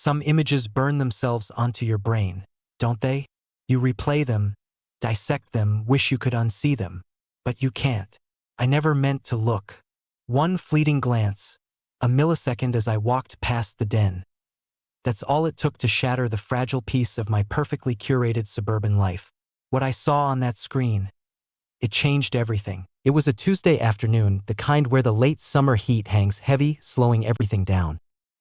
Some images burn themselves onto your brain, don't they? You replay them, dissect them, wish you could unsee them. But you can't. I never meant to look. One fleeting glance, a millisecond as I walked past the den. That's all it took to shatter the fragile piece of my perfectly curated suburban life. What I saw on that screen, it changed everything. It was a Tuesday afternoon, the kind where the late summer heat hangs heavy, slowing everything down.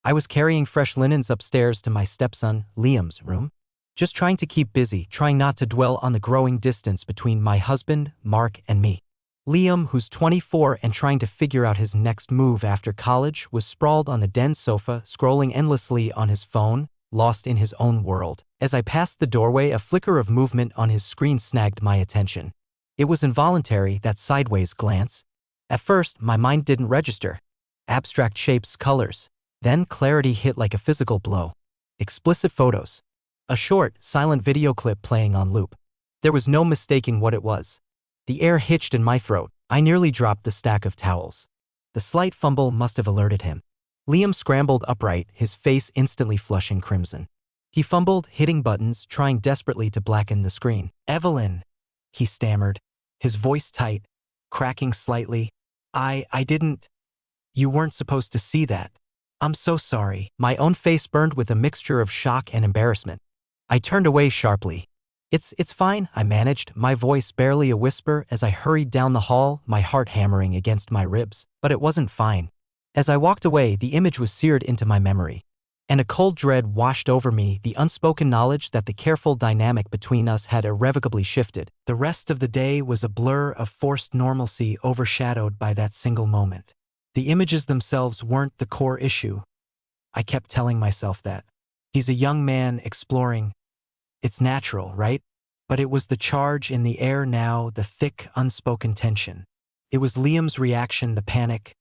I was carrying fresh linens upstairs to my stepson, Liam's room. Just trying to keep busy, trying not to dwell on the growing distance between my husband, Mark, and me. Liam, who's 24 and trying to figure out his next move after college, was sprawled on the den sofa, scrolling endlessly on his phone, lost in his own world. As I passed the doorway, a flicker of movement on his screen snagged my attention. It was involuntary, that sideways glance. At first, my mind didn't register. Abstract shapes, colors. Then clarity hit like a physical blow. Explicit photos. A short, silent video clip playing on loop. There was no mistaking what it was. The air hitched in my throat. I nearly dropped the stack of towels. The slight fumble must have alerted him. Liam scrambled upright, his face instantly flushing crimson. He fumbled, hitting buttons, trying desperately to blacken the screen. "Evelyn," he stammered, his voice tight, cracking slightly. I didn't. You weren't supposed to see that. I'm so sorry." My own face burned with a mixture of shock and embarrassment. I turned away sharply. It's fine," I managed, my voice barely a whisper as I hurried down the hall, my heart hammering against my ribs. But it wasn't fine. As I walked away, the image was seared into my memory. And a cold dread washed over me, the unspoken knowledge that the careful dynamic between us had irrevocably shifted. The rest of the day was a blur of forced normalcy overshadowed by that single moment. The images themselves weren't the core issue. I kept telling myself that. He's a young man exploring. It's natural, right? But it was the charge in the air now, the thick, unspoken tension. It was Liam's reaction, the panic,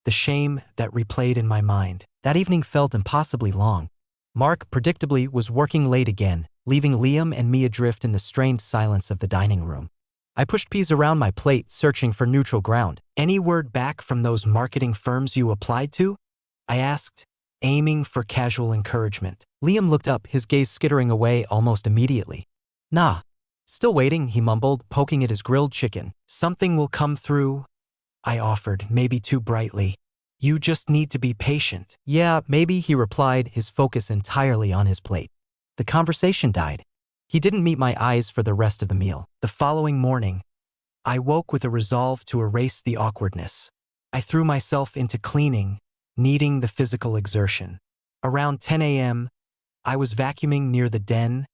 the shame that replayed in my mind. That evening felt impossibly long. Mark, predictably, was working late again, leaving Liam and me adrift in the strained silence of the dining room. I pushed peas around my plate, searching for neutral ground. "Any word back from those marketing firms you applied to?" I asked, aiming for casual encouragement. Liam looked up, his gaze skittering away almost immediately. "Nah. Still waiting," he mumbled, poking at his grilled chicken. "Something will come through," I offered, maybe too brightly. "You just need to be patient." "Yeah, maybe," he replied, his focus entirely on his plate. The conversation died. He didn't meet my eyes for the rest of the meal. The following morning, I woke with a resolve to erase the awkwardness. I threw myself into cleaning, needing the physical exertion. Around 10 a.m., I was vacuuming near the den,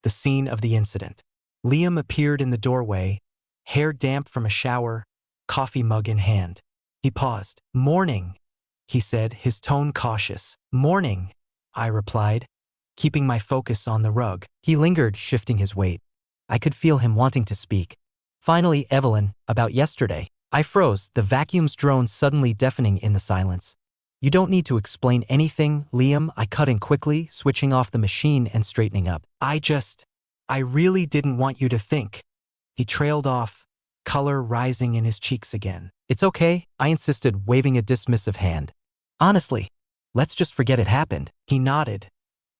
the scene of the incident. Liam appeared in the doorway, hair damp from a shower, coffee mug in hand. He paused. "Morning," he said, his tone cautious. "Morning," I replied, keeping my focus on the rug. He lingered, shifting his weight. I could feel him wanting to speak. "Finally, Evelyn, about yesterday." I froze, the vacuum's drone suddenly deafening in the silence. "You don't need to explain anything, Liam," I cut in quickly, switching off the machine and straightening up. I really didn't want you to think." He trailed off, color rising in his cheeks again. "It's okay," I insisted, waving a dismissive hand. "Honestly, let's just forget it happened." He nodded,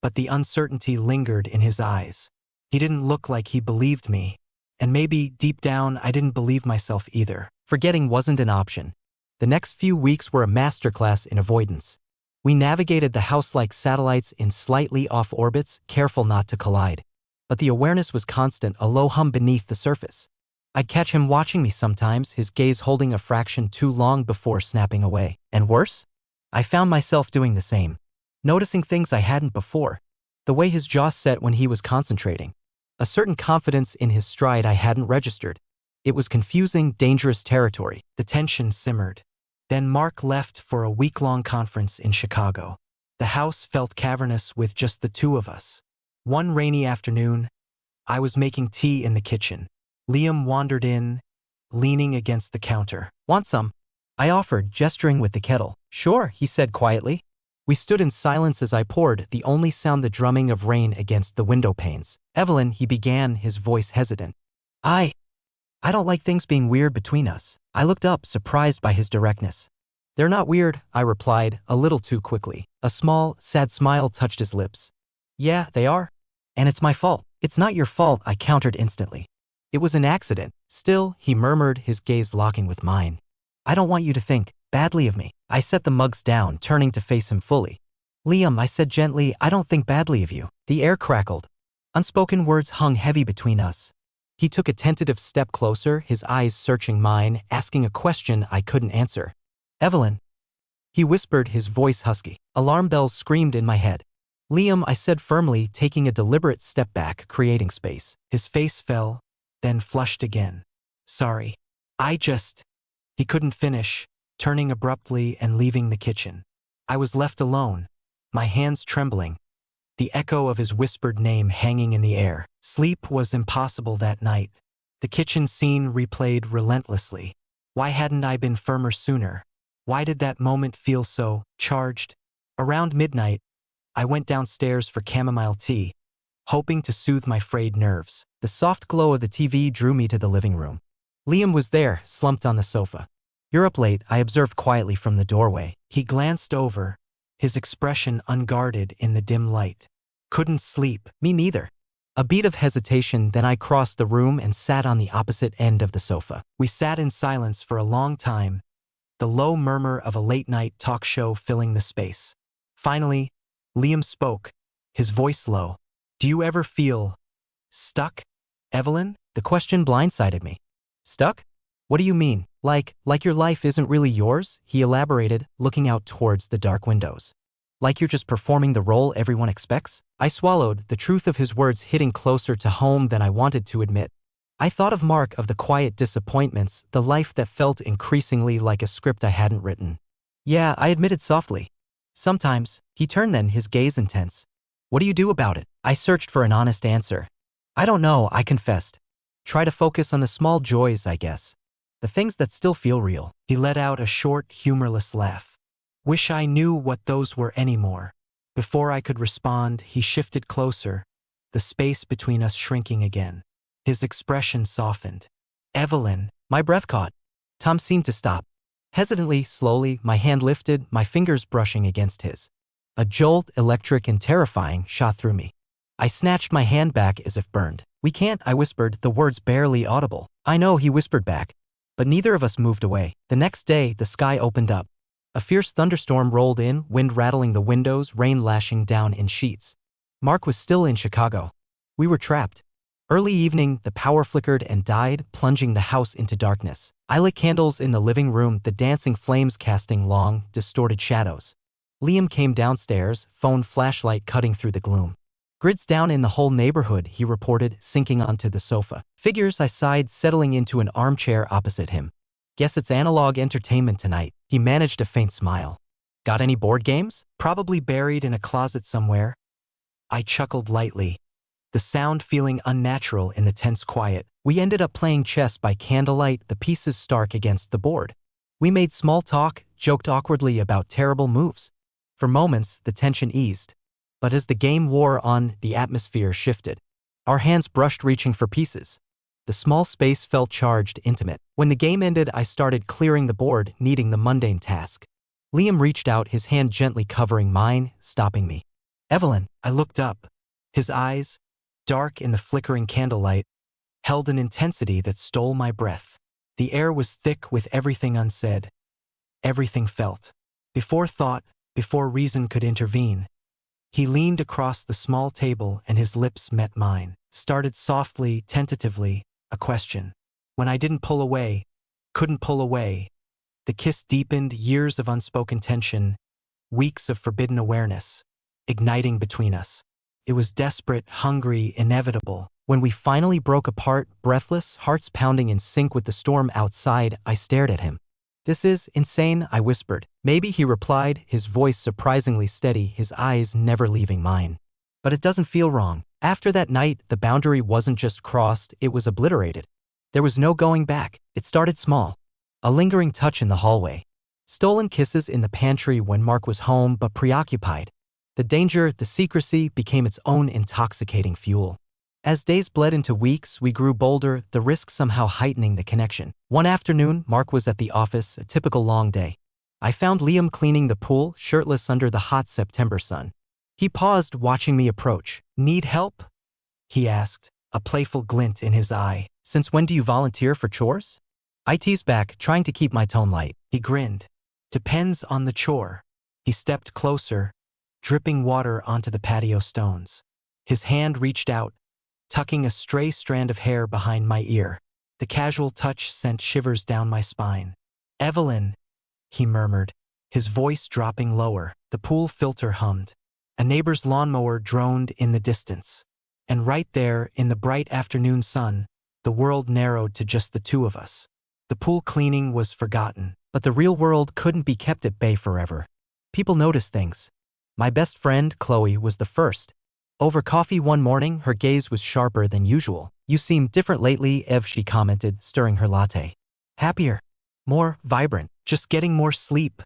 but the uncertainty lingered in his eyes. He didn't look like he believed me, and maybe, deep down, I didn't believe myself either. Forgetting wasn't an option. The next few weeks were a masterclass in avoidance. We navigated the house like satellites in slightly off orbits, careful not to collide. But the awareness was constant, a low hum beneath the surface. I'd catch him watching me sometimes, his gaze holding a fraction too long before snapping away. And worse? I found myself doing the same. Noticing things I hadn't before. The way his jaw set when he was concentrating. A certain confidence in his stride I hadn't registered. It was confusing, dangerous territory. The tension simmered. Then Mark left for a week-long conference in Chicago. The house felt cavernous with just the two of us. One rainy afternoon, I was making tea in the kitchen. Liam wandered in, leaning against the counter. "Want some?" I offered, gesturing with the kettle. "Sure," he said quietly. We stood in silence as I poured, the only sound the drumming of rain against the window panes. "Evelyn," he began, his voice hesitant. I don't like things being weird between us." I looked up, surprised by his directness. They're not weird, I replied, a little too quickly. A small, sad smile touched his lips. Yeah, they are. And it's my fault. It's not your fault, I countered instantly. It was an accident. Still, he murmured, his gaze locking with mine. I don't want you to think badly of me. I set the mugs down, turning to face him fully. Liam, I said gently, I don't think badly of you. The air crackled. Unspoken words hung heavy between us. He took a tentative step closer, his eyes searching mine, asking a question I couldn't answer. Evelyn. He whispered, his voice husky. Alarm bells screamed in my head. Liam, I said firmly, taking a deliberate step back, creating space. His face fell, then flushed again. Sorry. He couldn't finish, turning abruptly and leaving the kitchen. I was left alone, my hands trembling, the echo of his whispered name hanging in the air. Sleep was impossible that night. The kitchen scene replayed relentlessly. Why hadn't I been firmer sooner? Why did that moment feel so charged? Around midnight, I went downstairs for chamomile tea, hoping to soothe my frayed nerves. The soft glow of the TV drew me to the living room. Liam was there, slumped on the sofa. You're up late, I observed quietly from the doorway. He glanced over, his expression unguarded in the dim light. Couldn't sleep, me neither. A beat of hesitation, then I crossed the room and sat on the opposite end of the sofa. We sat in silence for a long time, the low murmur of a late-night talk show filling the space. Finally, Liam spoke, his voice low. Do you ever feel stuck, Evelyn? The question blindsided me. Stuck? What do you mean? Like your life isn't really yours? He elaborated, looking out towards the dark windows. Like you're just performing the role everyone expects? I swallowed, the truth of his words hitting closer to home than I wanted to admit. I thought of Mark, of the quiet disappointments, the life that felt increasingly like a script I hadn't written. Yeah, I admitted softly. Sometimes. He turned then, his gaze intense. What do you do about it? I searched for an honest answer. I don't know, I confessed. Try to focus on the small joys, I guess. The things that still feel real. He let out a short, humorless laugh. Wish I knew what those were anymore. Before I could respond, he shifted closer, the space between us shrinking again. His expression softened. Evelyn, my breath caught. Tom seemed to stop. Hesitantly, slowly, my hand lifted, my fingers brushing against his. A jolt, electric and terrifying, shot through me. I snatched my hand back as if burned. We can't, I whispered, the words barely audible. I know, he whispered back. But neither of us moved away. The next day, the sky opened up. A fierce thunderstorm rolled in, wind rattling the windows, rain lashing down in sheets. Mark was still in Chicago. We were trapped. Early evening, the power flickered and died, plunging the house into darkness. I lit candles in the living room, the dancing flames casting long, distorted shadows. Liam came downstairs, phone flashlight cutting through the gloom. Grids down in the whole neighborhood, he reported, sinking onto the sofa. Figures, I sighed, settling into an armchair opposite him. Guess it's analog entertainment tonight. He managed a faint smile. Got any board games? Probably buried in a closet somewhere. I chuckled lightly, the sound feeling unnatural in the tense quiet. We ended up playing chess by candlelight, the pieces stark against the board. We made small talk, joked awkwardly about terrible moves. For moments, the tension eased. But as the game wore on, the atmosphere shifted. Our hands brushed, reaching for pieces. The small space felt charged, intimate. When the game ended, I started clearing the board, needing the mundane task. Liam reached out, his hand gently covering mine, stopping me. Evelyn, I looked up. His eyes, dark in the flickering candlelight, held an intensity that stole my breath. The air was thick with everything unsaid, everything felt. Before thought, before reason could intervene, he leaned across the small table and his lips met mine. Started softly, tentatively, a question. When I didn't pull away, couldn't pull away, the kiss deepened, years of unspoken tension, weeks of forbidden awareness, igniting between us. It was desperate, hungry, inevitable. When we finally broke apart, breathless, hearts pounding in sync with the storm outside, I stared at him. This is insane, I whispered. Maybe, he replied, his voice surprisingly steady, his eyes never leaving mine. But it doesn't feel wrong. After that night, the boundary wasn't just crossed, it was obliterated. There was no going back. It started small. A lingering touch in the hallway. Stolen kisses in the pantry when Mark was home but preoccupied. The danger, the secrecy, became its own intoxicating fuel. As days bled into weeks, we grew bolder, the risk somehow heightening the connection. One afternoon, Mark was at the office, a typical long day. I found Liam cleaning the pool, shirtless under the hot September sun. He paused, watching me approach. Need help? He asked, a playful glint in his eye. Since when do you volunteer for chores? I teased back, trying to keep my tone light. He grinned. Depends on the chore. He stepped closer, dripping water onto the patio stones. His hand reached out, tucking a stray strand of hair behind my ear. The casual touch sent shivers down my spine. Evelyn, he murmured, his voice dropping lower. The pool filter hummed. A neighbor's lawnmower droned in the distance. And right there, in the bright afternoon sun, the world narrowed to just the two of us. The pool cleaning was forgotten, but the real world couldn't be kept at bay forever. People noticed things. My best friend, Chloe, was the first. Over coffee one morning, her gaze was sharper than usual. You seem different lately, Ev, she commented, stirring her latte. Happier. More vibrant. Just getting more sleep.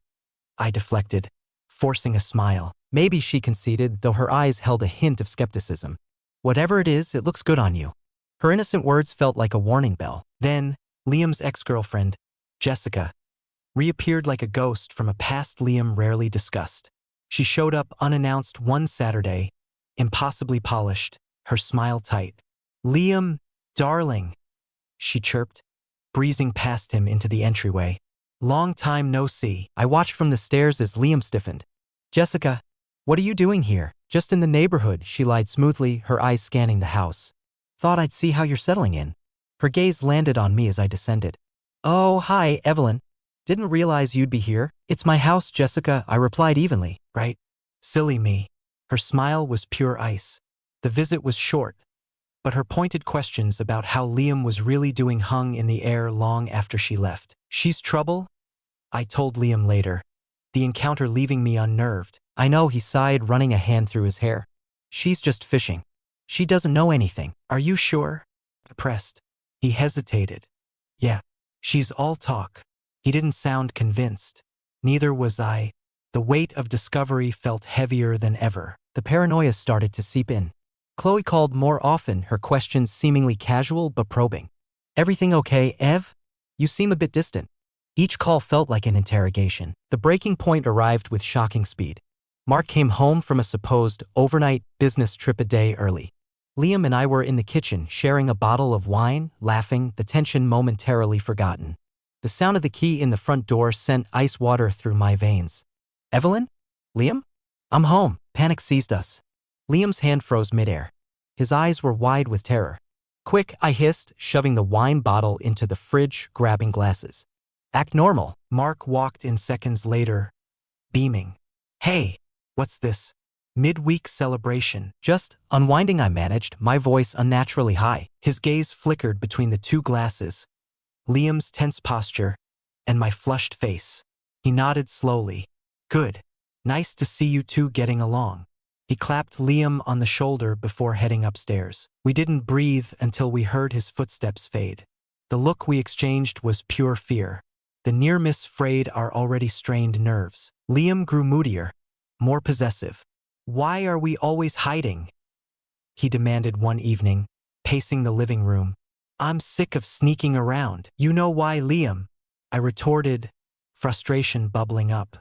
I deflected, forcing a smile. Maybe, she conceded, though her eyes held a hint of skepticism. Whatever it is, it looks good on you. Her innocent words felt like a warning bell. Then, Liam's ex-girlfriend, Jessica, reappeared like a ghost from a past Liam rarely discussed. She showed up unannounced one Saturday, impossibly polished, her smile tight. Liam, darling, she chirped, breezing past him into the entryway. Long time no see. I watched from the stairs as Liam stiffened. Jessica, what are you doing here? Just in the neighborhood, she lied smoothly, her eyes scanning the house. Thought I'd see how you're settling in. Her gaze landed on me as I descended. Oh, hi, Evelyn. Didn't realize you'd be here. It's my house, Jessica, I replied evenly. Right? Silly me. Her smile was pure ice. The visit was short, but her pointed questions about how Liam was really doing hung in the air long after she left. She's trouble? I told Liam later, the encounter leaving me unnerved. I know, he sighed, running a hand through his hair. She's just fishing. She doesn't know anything. Are you sure? I pressed. He hesitated. Yeah, she's all talk. He didn't sound convinced. Neither was I. The weight of discovery felt heavier than ever. The paranoia started to seep in. Chloe called more often, her questions seemingly casual but probing. Everything okay, Ev? You seem a bit distant. Each call felt like an interrogation. The breaking point arrived with shocking speed. Mark came home from a supposed overnight business trip a day early. Liam and I were in the kitchen, sharing a bottle of wine, laughing, the tension momentarily forgotten. The sound of the key in the front door sent ice water through my veins. Evelyn? Liam? I'm home. Panic seized us. Liam's hand froze midair. His eyes were wide with terror. Quick, I hissed, shoving the wine bottle into the fridge, grabbing glasses. Act normal. Mark walked in seconds later, beaming. Hey, what's this? Midweek celebration. Just unwinding, I managed, my voice unnaturally high. His gaze flickered between the two glasses, Liam's tense posture, and my flushed face. He nodded slowly. Good. Nice to see you two getting along. He clapped Liam on the shoulder before heading upstairs. We didn't breathe until we heard his footsteps fade. The look we exchanged was pure fear. The near miss frayed our already strained nerves. Liam grew moodier, more possessive. Why are we always hiding? He demanded one evening, pacing the living room. I'm sick of sneaking around. You know why, Liam? I retorted, frustration bubbling up.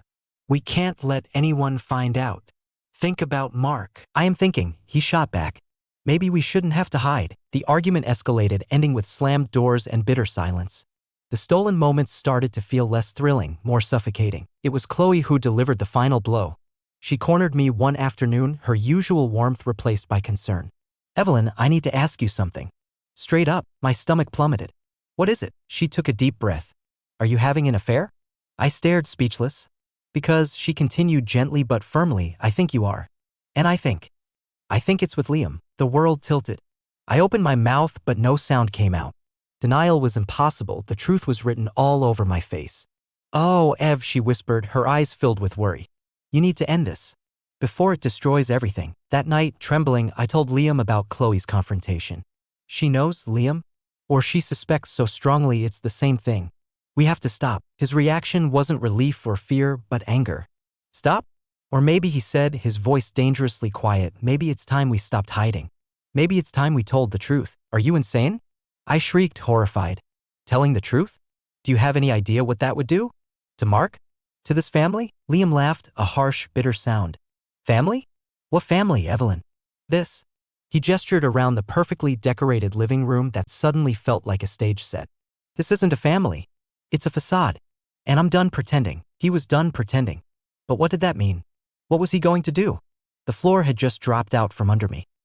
We can't let anyone find out. Think about Mark. I am thinking, he shot back. Maybe we shouldn't have to hide. The argument escalated, ending with slammed doors and bitter silence. The stolen moments started to feel less thrilling, more suffocating. It was Chloe who delivered the final blow. She cornered me one afternoon, her usual warmth replaced by concern. Evelyn, I need to ask you something. Straight up, my stomach plummeted. What is it? She took a deep breath. Are you having an affair? I stared, speechless. Because, she continued gently but firmly, I think you are. And I think it's with Liam. The world tilted. I opened my mouth, but no sound came out. Denial was impossible, the truth was written all over my face. Oh, Ev, she whispered, her eyes filled with worry. You need to end this. Before it destroys everything. That night, trembling, I told Liam about Chloe's confrontation. She knows, Liam? Or she suspects so strongly it's the same thing. We have to stop. His reaction wasn't relief or fear, but anger. Stop? Or maybe he said, his voice dangerously quiet, maybe it's time we stopped hiding. Maybe it's time we told the truth. Are you insane? I shrieked, horrified. Telling the truth? Do you have any idea what that would do? To Mark? To this family? Liam laughed, a harsh, bitter sound. Family? What family, Evelyn? This. He gestured around the perfectly decorated living room that suddenly felt like a stage set. This isn't a family. It's a facade. And I'm done pretending. He was done pretending. But what did that mean? What was he going to do? The floor had just dropped out from under me.